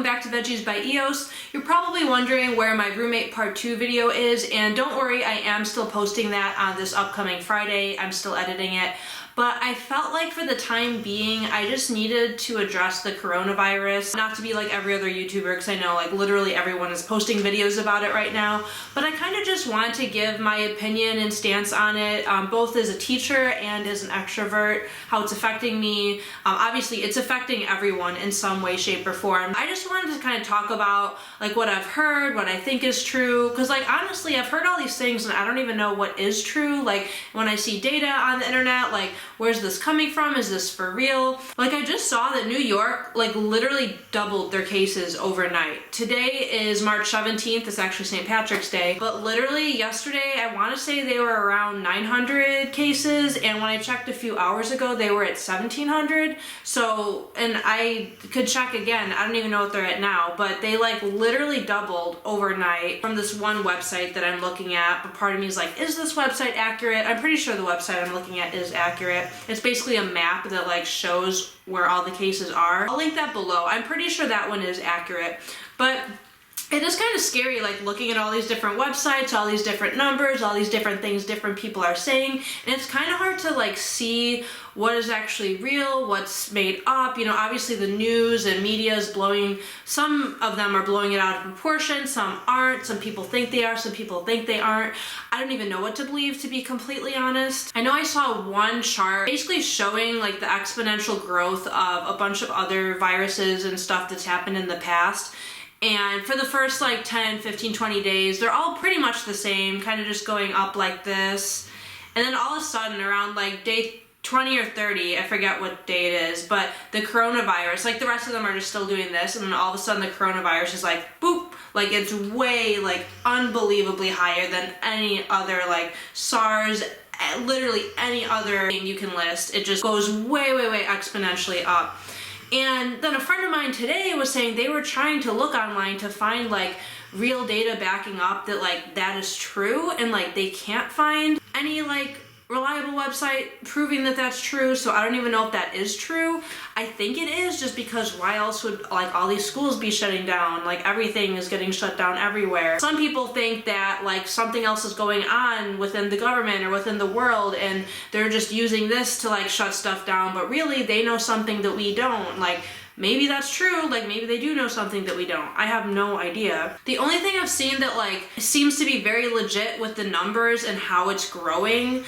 welcome back to Veggies by EOS. You're probably wondering where my roommate part 2 video is, and don't worry, I am still posting that on this upcoming Friday. I'm still editing it. But I felt like for the time being, I just needed to address the coronavirus. Not to be like every other YouTuber, because I know like literally everyone is posting videos about it right now. But I kind of just wanted to give my opinion and stance on it, both as a teacher and as an extrovert, how it's affecting me. Obviously, it's affecting everyone in some way, shape, or form. I just wanted to kind of talk about like what I've heard, what I think is true. Because like honestly, I've heard all these things and I don't even know what is true. Like when I see data on the internet, like where's this coming from? Is this for real? Like I just saw that New York like literally doubled their cases overnight. Today is March 17th. It's actually St. Patrick's Day. But literally yesterday, I want to say they were around 900 cases. And when I checked a few hours ago, they were at 1,700. So, and I could check again. I don't even know what they're at now, but they like literally doubled overnight from this one website that I'm looking at. But part of me is like, is this website accurate? I'm pretty sure the website I'm looking at is accurate. It's basically a map that like shows where all the cases are. I'll link that below. I'm pretty sure that one is accurate, but it is kind of scary, like looking at all these different websites, all these different numbers, all these different things different people are saying, and it's kind of hard to like see what is actually real, what's made up. You know, obviously the news and media is blowing, some of them are blowing it out of proportion, some aren't, some people think they are, some people think they aren't. I don't even know what to believe, to be completely honest. I know I saw one chart basically showing like the exponential growth of a bunch of other viruses and stuff that's happened in the past. And for the first like 10, 15, 20 days, they're all pretty much the same, kind of just going up like this. And then all of a sudden around like day 20 or 30, I forget what day it is, but the coronavirus, like the rest of them are just still doing this, and then all of a sudden the coronavirus is like, boop, like it's way, like unbelievably higher than any other like SARS, literally any other thing you can list. It just goes way, way, way exponentially up. And then a friend of mine today was saying they were trying to look online to find like real data backing up that like that is true, and like they can't find any like reliable website proving that that's true. So I don't even know if that is true. I think it is, just because why else would like all these schools be shutting down? Like everything is getting shut down everywhere. Some people think that like something else is going on within the government or within the world, and they're just using this to like shut stuff down, but really they know something that we don't. Like maybe that's true, like maybe they do know something that we don't. I have no idea. The only thing I've seen that like seems to be very legit with the numbers and how it's growing,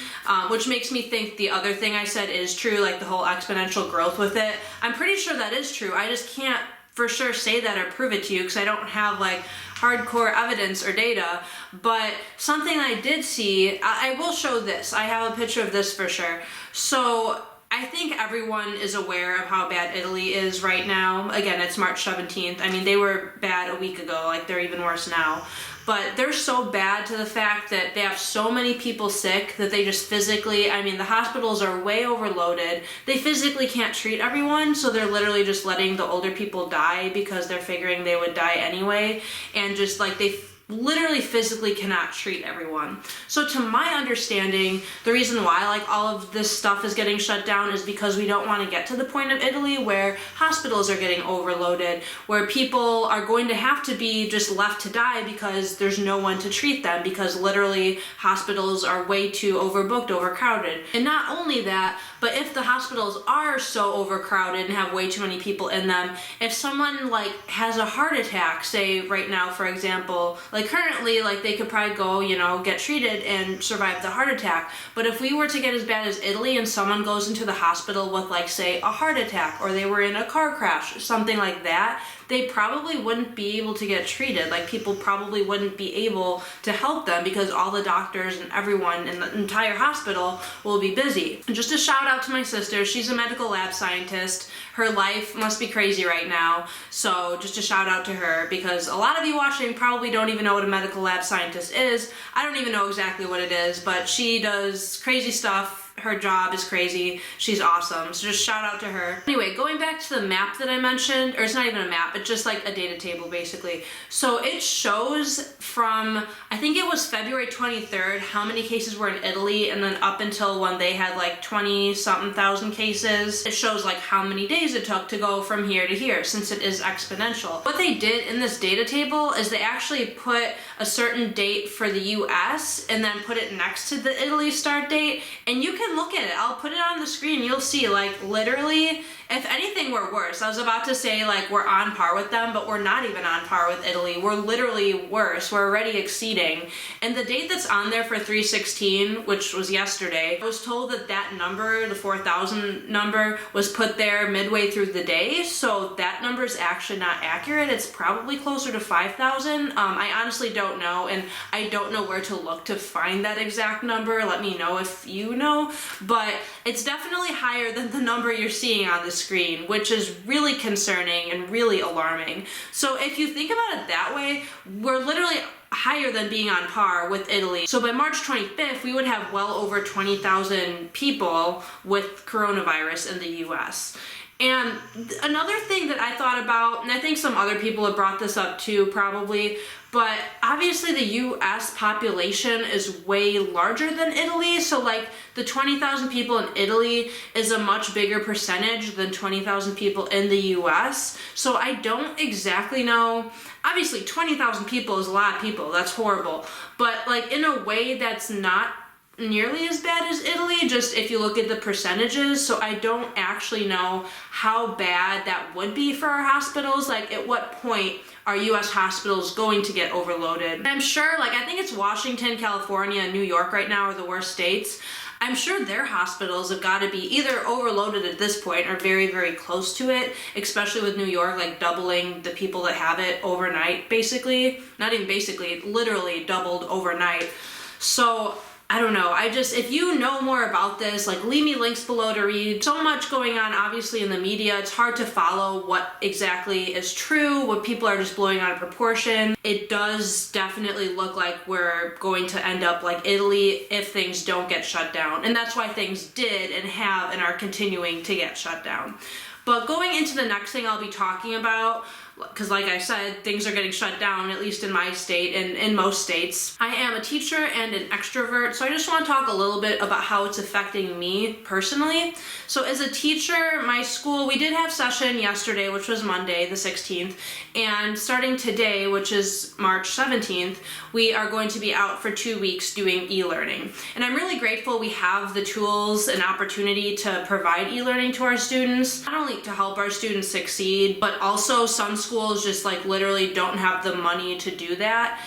which makes me think the other thing I said is true, like the whole exponential growth with it. I'm pretty sure that is true. I just can't for sure say that or prove it to you because I don't have like hardcore evidence or data. But something I did see, I will show this. I have a picture of this for sure. So I think everyone is aware of how bad Italy is right now. Again, it's March 17th. I mean, they were bad a week ago, like they're even worse now. But they're so bad to the fact that they have so many people sick that they just physically, I mean, the hospitals are way overloaded. They physically can't treat everyone, so they're literally just letting the older people die because they're figuring they would die anyway. And just like they literally physically cannot treat everyone. So to my understanding, the reason why like all of this stuff is getting shut down is because we don't want to get to the point of Italy where hospitals are getting overloaded, where people are going to have to be just left to die because there's no one to treat them, because literally hospitals are way too overbooked, overcrowded. And not only that, but if the hospitals are so overcrowded and have way too many people in them, if someone like has a heart attack, say right now, for example, like currently, like they could probably go, you know, get treated and survive the heart attack. But if we were to get as bad as Italy and someone goes into the hospital with like, say, a heart attack, or they were in a car crash, something like that, they probably wouldn't be able to get treated. Like people probably wouldn't be able to help them because all the doctors and everyone in the entire hospital will be busy. And just a shout out to my sister. She's a medical lab scientist. Her life must be crazy right now. So just a shout out to her, because a lot of you watching probably don't even know what a medical lab scientist is. I don't even know exactly what it is, but she does crazy stuff her job is crazy. She's awesome. So just shout out to her. Anyway, going back to the map that I mentioned, or it's not even a map, it's just like a data table basically. So it shows from, I think it was February 23rd, how many cases were in Italy, and then up until when they had like 20-something thousand cases, it shows like how many days it took to go from here to here, since it is exponential. What they did in this data table is they actually put a certain date for the US and then put it next to the Italy start date, and you can look at it. I'll put it on the screen. You'll see, like, literally, if anything, we're worse. I was about to say, like, we're on par with them, but we're not even on par with Italy. We're literally worse. We're already exceeding. And the date that's on there for 3/16, which was yesterday, I was told that that number, the 4,000 number, was put there midway through the day, so that number is actually not accurate. It's probably closer to 5,000. I honestly don't know, and I don't know where to look to find that exact number. Let me know if you know, but it's definitely higher than the number you're seeing on the screen, which is really concerning and really alarming. So if you think about it that way, we're literally higher than being on par with Italy. So by March 25th, we would have well over 20,000 people with coronavirus in the US. And another thing that I thought about, and I think some other people have brought this up too probably, but obviously the US population is way larger than Italy, so like the 20,000 people in Italy is a much bigger percentage than 20,000 people in the US. So I don't exactly know. Obviously 20,000 people is a lot of people, that's horrible, but like in a way that's not nearly as bad as Italy, just if you look at the percentages. So I don't actually know how bad that would be for our hospitals. Like at what point are US hospitals going to get overloaded? And I'm sure, like, I think it's Washington, California, and New York right now are the worst states. I'm sure their hospitals have got to be either overloaded at this point or very, very close to it, especially with New York, like doubling the people that have it overnight, basically. Not even basically, literally doubled overnight. So I don't know. If you know more about this, like, leave me links below to read. So much going on, obviously, in the media. It's hard to follow what exactly is true, what people are just blowing out of proportion. It does definitely look like we're going to end up like Italy if things don't get shut down. And that's why things did and have and are continuing to get shut down. But going into the next thing I'll be talking about, because like I said, things are getting shut down, at least in my state and in most states. I am a teacher and an extrovert, so I just want to talk a little bit about how it's affecting me personally. So as a teacher, my school, we did have session yesterday, which was Monday the 16th, and starting today, which is March 17th, we are going to be out for 2 weeks doing e-learning. And I'm really grateful we have the tools and opportunity to provide e-learning to our students, not only to help our students succeed, but also some schools just like literally don't have the money to do that.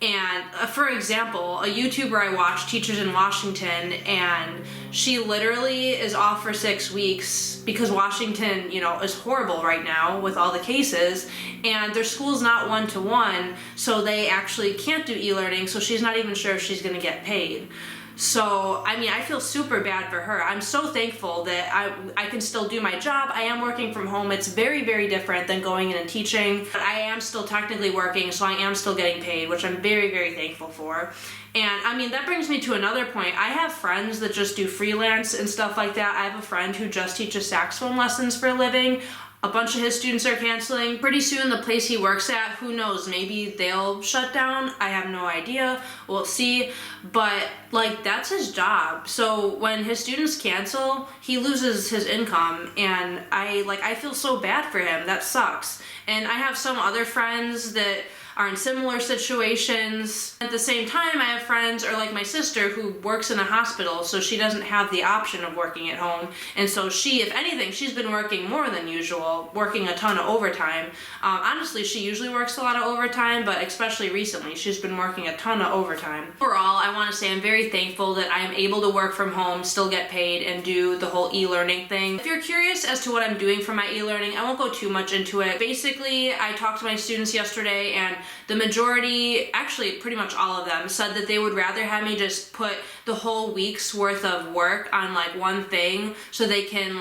And for example, a YouTuber I watch, Teachers in Washington, and she literally is off for 6 weeks because Washington, is horrible right now with all the cases, and their school's not one-to-one, so they actually can't do e-learning, so she's not even sure if she's gonna get paid. So, I feel super bad for her. I'm so thankful that I can still do my job. I am working from home. It's very, very different than going in and teaching. But I am still technically working, so I am still getting paid, which I'm very, very thankful for. And that brings me to another point. I have friends that just do freelance and stuff like that. I have a friend who just teaches saxophone lessons for a living. A bunch of his students are canceling. Pretty soon the place he works at, who knows, maybe they'll shut down. I have no idea. We'll see. But that's his job. So when his students cancel, he loses his income, and I feel so bad for him. That sucks. And I have some other friends that are in similar situations. At the same time, I have friends, or like my sister, who works in a hospital, so she doesn't have the option of working at home. And so she, if anything, she's been working more than usual, working a ton of overtime. Honestly, she usually works a lot of overtime, but especially recently, she's been working a ton of overtime. Overall, I want to say I'm very thankful that I am able to work from home, still get paid, and do the whole e-learning thing. If you're curious as to what I'm doing for my e-learning, I won't go too much into it. Basically, I talked to my students yesterday, and the majority, actually pretty much all of them, said that they would rather have me just put the whole week's worth of work on one thing, so they can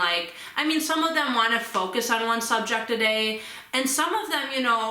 some of them want to focus on one subject a day, and some of them,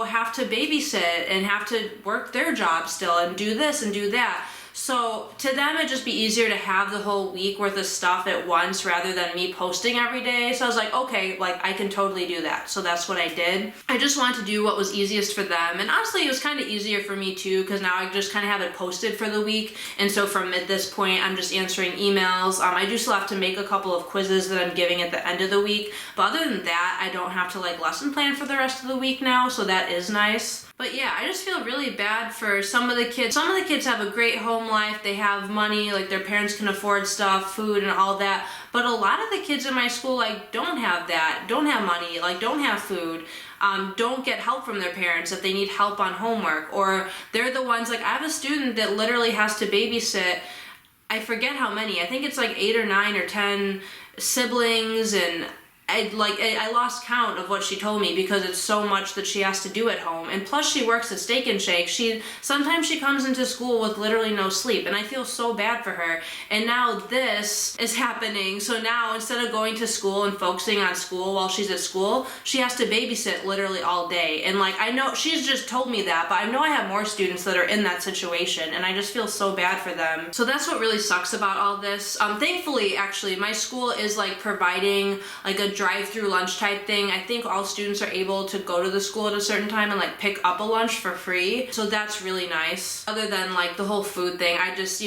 have to babysit and have to work their job still and do this and do that. So to them, it'd just be easier to have the whole week worth of stuff at once rather than me posting every day. So I was like, okay, like I can totally do that. So that's what I did. I just wanted to do what was easiest for them. And honestly, it was kind of easier for me too, because now I just kind of have it posted for the week. And so from at this point, I'm just answering emails. I do still have to make a couple of quizzes that I'm giving at the end of the week. But other than that, I don't have to like lesson plan for the rest of the week now. So that is nice. But yeah, I just feel really bad for some of the kids. Some of the kids have a great home life. They have money, like their parents can afford stuff, food and all that. But a lot of the kids in my school like don't have that, don't have money, like don't have food. Don't get help from their parents if they need help on homework, or they're the ones, like I have a student that literally has to babysit, I forget how many, I think it's like 8 or 9 or 10 siblings, and I lost count of what she told me because it's so much that she has to do at home. And plus she works at Steak and Shake. Sometimes she comes into school with literally no sleep, and I feel so bad for her. And now this is happening. So now instead of going to school and focusing on school while she's at school, she has to babysit literally all day. And like, I know she's just told me that, but I know I have more students that are in that situation, and I just feel so bad for them. So that's what really sucks about all this. Thankfully, actually, my school is like providing like a drive-through lunch type thing. I think all students are able to go to the school at a certain time and like pick up a lunch for free. So that's really nice. Other than like the whole food thing, I just,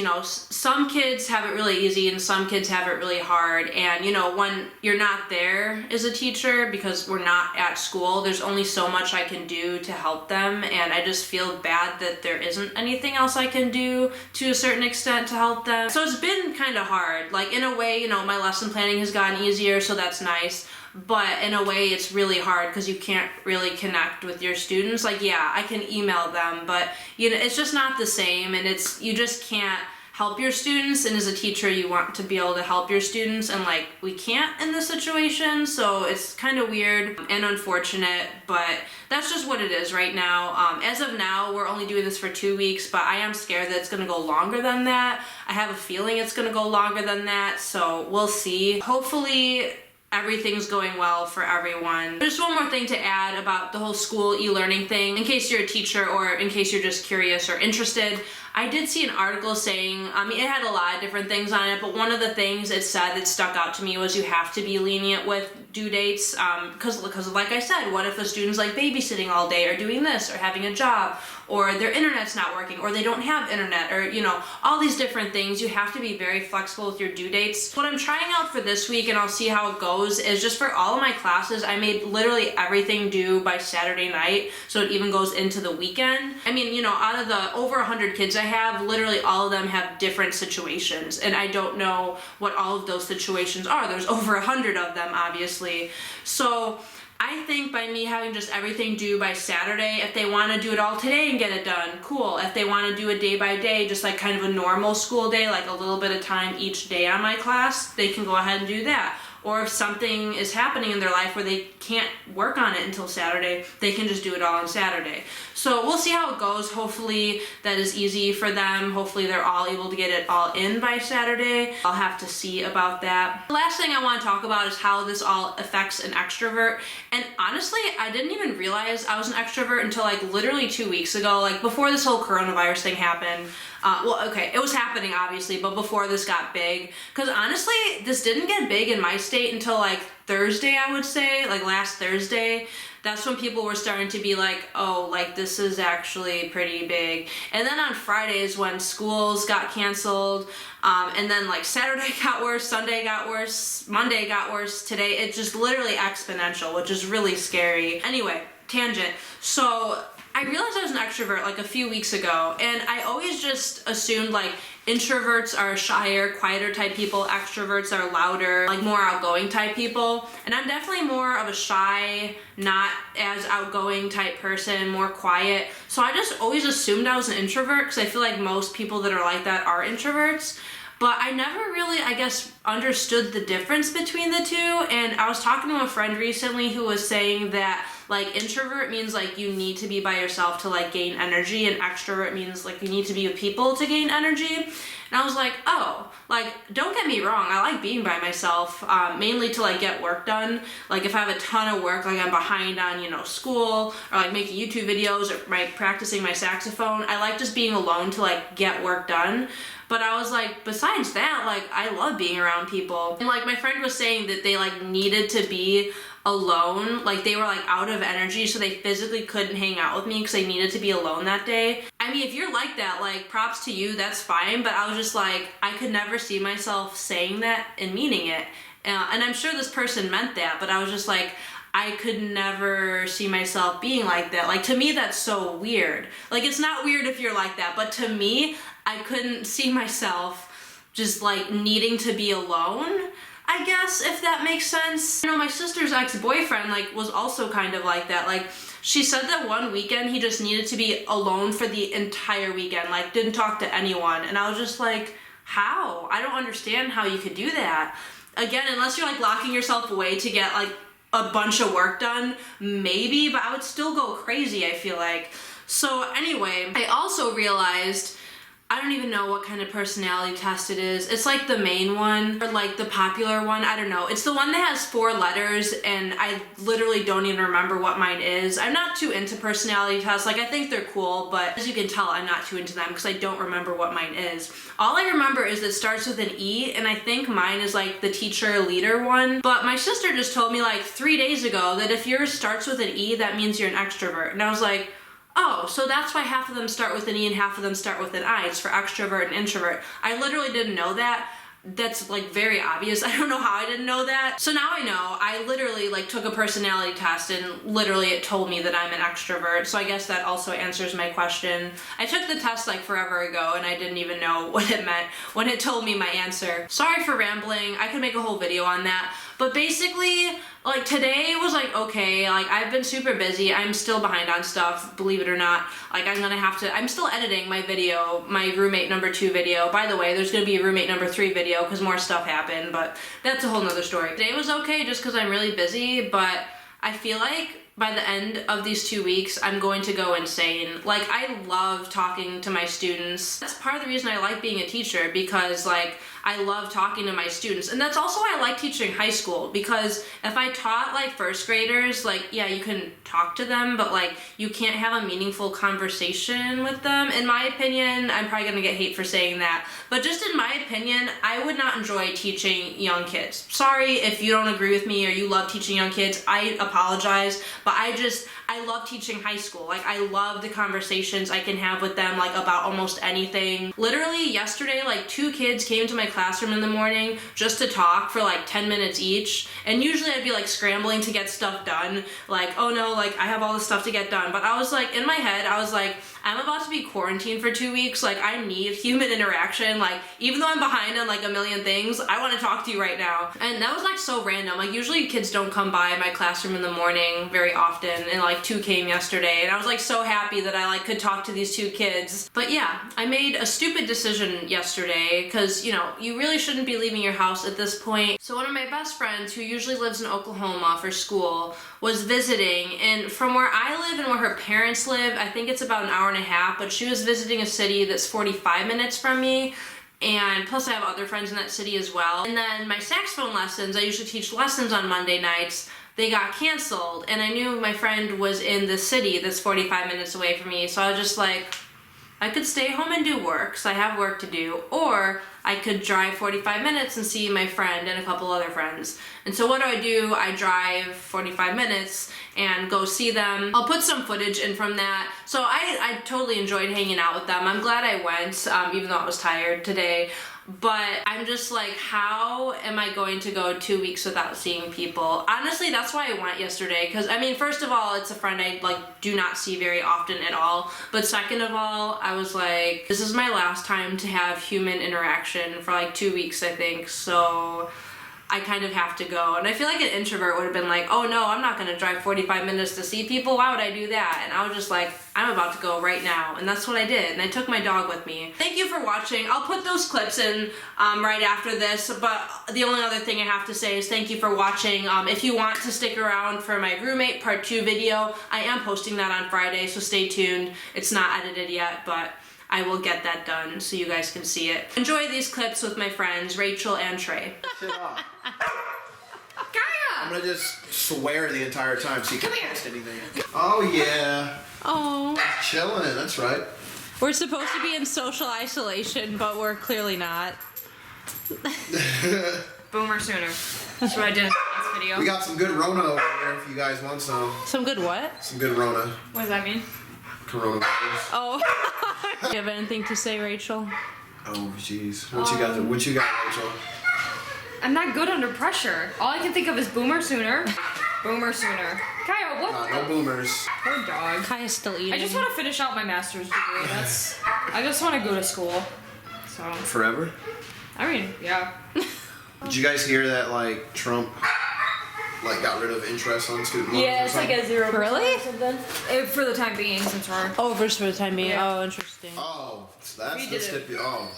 some kids have it really easy and some kids have it really hard. And when you're not there as a teacher, because we're not at school, there's only so much I can do to help them. And I just feel bad that there isn't anything else I can do to a certain extent to help them. So it's been kind of hard. Like in a way, my lesson planning has gotten easier, so that's nice. But in a way, it's really hard because you can't really connect with your students. Like, yeah, I can email them, but it's just not the same, and you just can't help your students. And as a teacher, you want to be able to help your students, and like we can't in this situation, so it's kind of weird and unfortunate, but that's just what it is right now. As of now, we're only doing this for 2 weeks, but I am scared that it's gonna go longer than that. I have a feeling it's gonna go longer than that, so we'll see. Hopefully everything's going well for everyone. There's one more thing to add about the whole school e-learning thing, in case you're a teacher or in case you're just curious or interested. I did see an article saying, it had a lot of different things on it, but one of the things it said that stuck out to me was you have to be lenient with due dates, because like I said, what if a student's like babysitting all day or doing this or having a job, or their internet's not working, or they don't have internet, or all these different things. You have to be very flexible with your due dates. What I'm trying out for this week, and I'll see how it goes, is just for all of my classes, I made literally everything due by Saturday night, so it even goes into the weekend. Out of the over 100 kids I have, literally all of them have different situations, and I don't know what all of those situations are. There's over 100 of them, obviously. So I think by me having just everything due by Saturday, if they want to do it all today and get it done, cool. If they want to do it day by day, just like kind of a normal school day, like a little bit of time each day on my class, they can go ahead and do that. Or if something is happening in their life where they can't work on it until Saturday, they can just do it all on Saturday. So we'll see how it goes. Hopefully that is easy for them. Hopefully they're all able to get it all in by Saturday. I'll have to see about that. The last thing I want to talk about is how this all affects an extrovert. And honestly, I didn't even realize I was an extrovert until like literally 2 weeks ago, like before this whole coronavirus thing happened. It was happening obviously, but before this got big, because honestly, this didn't get big in my state until like Thursday, I would say, like last Thursday. That's when people were starting to be like, oh, like this is actually pretty big. And then on Fridays when schools got canceled, and then like Saturday got worse, Sunday got worse, Monday got worse, today, it's just literally exponential, which is really scary. Anyway, tangent. So I realized I was an extrovert like a few weeks ago, and I always just assumed like introverts are shyer, quieter type people, extroverts are louder, like more outgoing type people. And I'm definitely more of a shy, not as outgoing type person, more quiet. So I just always assumed I was an introvert because I feel like most people that are like that are introverts. But I never really, I guess, understood the difference between the two. And I was talking to a friend recently who was saying that like introvert means like you need to be by yourself to like gain energy, and extrovert means like you need to be with people to gain energy. And I was like, oh, like, don't get me wrong, I like being by myself, mainly to like get work done. Like if I have a ton of work, like I'm behind on, you know, school, or like making YouTube videos, or like practicing my saxophone, I like just being alone to like get work done. But I was like, besides that, like, I love being around people. And like my friend was saying that they like needed to be alone, like they were like out of energy, so they physically couldn't hang out with me because they needed to be alone that day. I mean, if you're like that, like props to you, that's fine, but I was just like, I could never see myself saying that and meaning it. And I'm sure this person meant that, but I was just like, I could never see myself being like that. Like to me, that's so weird. Like it's not weird if you're like that, but to me, I couldn't see myself just like needing to be alone, I guess, if that makes sense. You know, my sister's ex-boyfriend like was also kind of like that. Like she said that one weekend he just needed to be alone for the entire weekend, like didn't talk to anyone. And I was just like, how? I don't understand how you could do that. Again, unless you're like locking yourself away to get like a bunch of work done, maybe, but I would still go crazy, I feel like. So anyway, I also realized, I don't even know what kind of personality test it is. It's like the main one, or like the popular one, I don't know. It's the one that has 4 letters, and I literally don't even remember what mine is. I'm not too into personality tests. Like I think they're cool, but as you can tell, I'm not too into them because I don't remember what mine is. All I remember is that it starts with an E, and I think mine is like the teacher leader one. But my sister just told me like 3 days ago that if yours starts with an E, that means you're an extrovert. And I was like, oh, so that's why half of them start with an E and half of them start with an I. It's for extrovert and introvert. I literally didn't know that. That's like very obvious. I don't know how I didn't know that. So now I know. I literally like took a personality test and literally it told me that I'm an extrovert. So I guess that also answers my question. I took the test like forever ago and I didn't even know what it meant when it told me my answer. Sorry for rambling. I could make a whole video on that. But basically, like today was like, okay, like I've been super busy. I'm still behind on stuff, believe it or not. Like I'm still editing my video, my roommate number 2 video. By the way, there's gonna be a roommate number 3 video because more stuff happened, but that's a whole nother story. Today was okay just because I'm really busy, but I feel like by the end of these 2 weeks, I'm going to go insane. Like, I love talking to my students. That's part of the reason I like being a teacher, because like, I love talking to my students. And that's also why I like teaching high school, because if I taught like first graders, like, yeah, you can talk to them, but like, you can't have a meaningful conversation with them. In my opinion, I'm probably gonna get hate for saying that, but just in my opinion, I would not enjoy teaching young kids. Sorry if you don't agree with me or you love teaching young kids, I apologize, but I love teaching high school. Like, I love the conversations I can have with them, like about almost anything. Literally yesterday, like 2 kids came to my classroom in the morning just to talk for like 10 minutes each. And usually I'd be like scrambling to get stuff done. Like, oh no, like I have all this stuff to get done. But I was like, in my head, I was like, I'm about to be quarantined for 2 weeks. Like, I need human interaction. Like, even though I'm behind on like a million things, I want to talk to you right now. And that was like so random. Like, usually kids don't come by my classroom in the morning very often, and like 2 came yesterday, and I was like so happy that I like could talk to these 2 kids. But yeah, I made a stupid decision yesterday because, you know, you really shouldn't be leaving your house at this point. So one of my best friends, who usually lives in Oklahoma for school, was visiting, and from where I live and where her parents live, I think it's about an hour and a half, but she was visiting a city that's 45 minutes from me. And plus I have other friends in that city as well. And then my saxophone lessons, I usually teach lessons on Monday nights, they got canceled, and I knew my friend was in the city that's 45 minutes away from me, so I was just like, I could stay home and do work, because I have work to do, or I could drive 45 minutes and see my friend and a couple other friends. And so what do? I drive 45 minutes and go see them. I'll put some footage in from that. So I totally enjoyed hanging out with them. I'm glad I went, even though I was tired today. But I'm just like, how am I going to go 2 weeks without seeing people? Honestly, that's why I went yesterday, because I mean, first of all, it's a friend I like do not see very often at all, but second of all, I was like, this is my last time to have human interaction for like 2 weeks, I think, so I kind of have to go. And I feel like an introvert would have been like, oh no, I'm not gonna drive 45 minutes to see people, why would I do that? And I was just like, I'm about to go right now, and that's what I did, and I took my dog with me. Thank you for watching. I'll put those clips in right after this, but the only other thing I have to say is thank you for watching. If you want to stick around for my roommate part 2 video, I am posting that on Friday, so stay tuned. It's not edited yet, but I will get that done so you guys can see it. Enjoy these clips with my friends, Rachel and Trey. Shit off. Gaia! I'm gonna just swear the entire time so you can't post anything. Oh yeah. Oh. Chilling, that's right. We're supposed to be in social isolation, but we're clearly not. Boomer sooner. That's what I did in the last video. We got some good Rona over there if you guys want some. Some good what? Some good Rona. What does that mean? Coronavirus. Oh. Do you have anything to say, Rachel? Oh jeez. What you got? What you got, Rachel? I'm not good under pressure. All I can think of is boomer sooner. Boomer sooner. Kyle, what? No boomers. Poor dog. Kaya's still eating. I just want to finish out my master's degree. I just want to go to school. So. Forever? I mean, yeah. Did you guys hear that like Trump like got rid of interest on student loans? Yeah, or it's like something? a 0% Really? or something. For the time being, since we're. Oh, for the time being. Yeah. Oh, interesting. Oh, so that's We the did it. stipulation. Oh,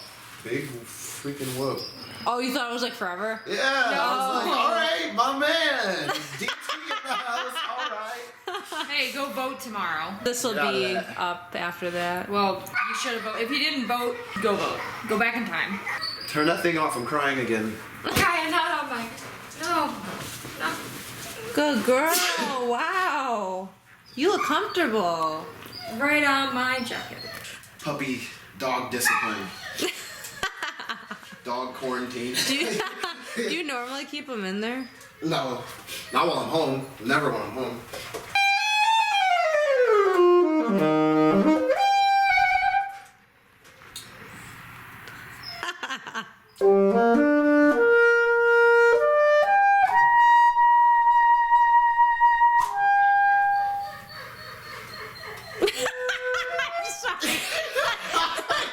big freaking whoop. Oh, you thought it was like forever? Yeah, I was like, No. all right, my man. DT in the house, all right. Hey, go vote tomorrow. This will Get out of be that. up after that. Well, you should have voted. If you didn't vote, go vote. Go back in time. Turn that thing off. I'm crying again. Kaya, not on my. No. No. Good girl. Wow. You look comfortable. Right on my jacket. Puppy dog discipline. Dog quarantine. Do you normally keep them in there? No, not while I'm home. Never when I'm home. I'm sorry.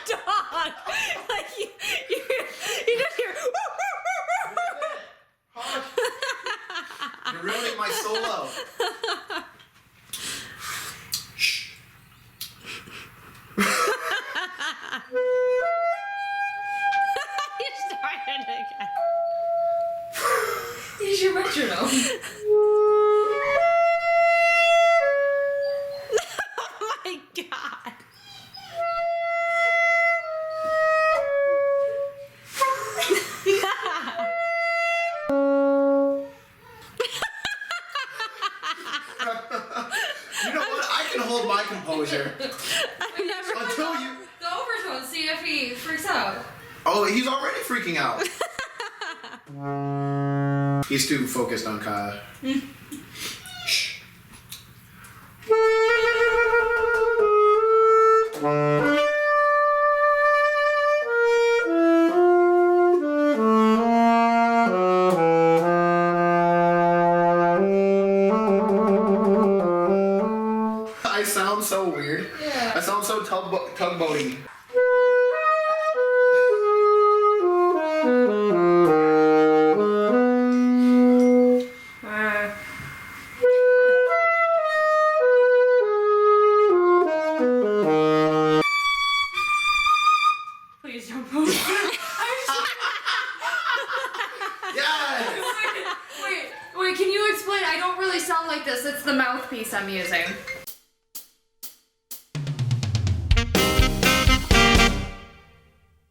Dog. Like you just hear. You're ruining my solo. Shh. You started again. Here's your metronome. Oh my god. You know what? I can hold my composure I've never. until you. The overtone, see if he freaks out. Oh, he's already freaking out. He's too focused on Kaya. Shh. I sound so weird. Yeah. I sound so tugboaty. Please don't post it. Yes! Wait, can you explain? I don't really sound like this. It's the mouthpiece I'm using.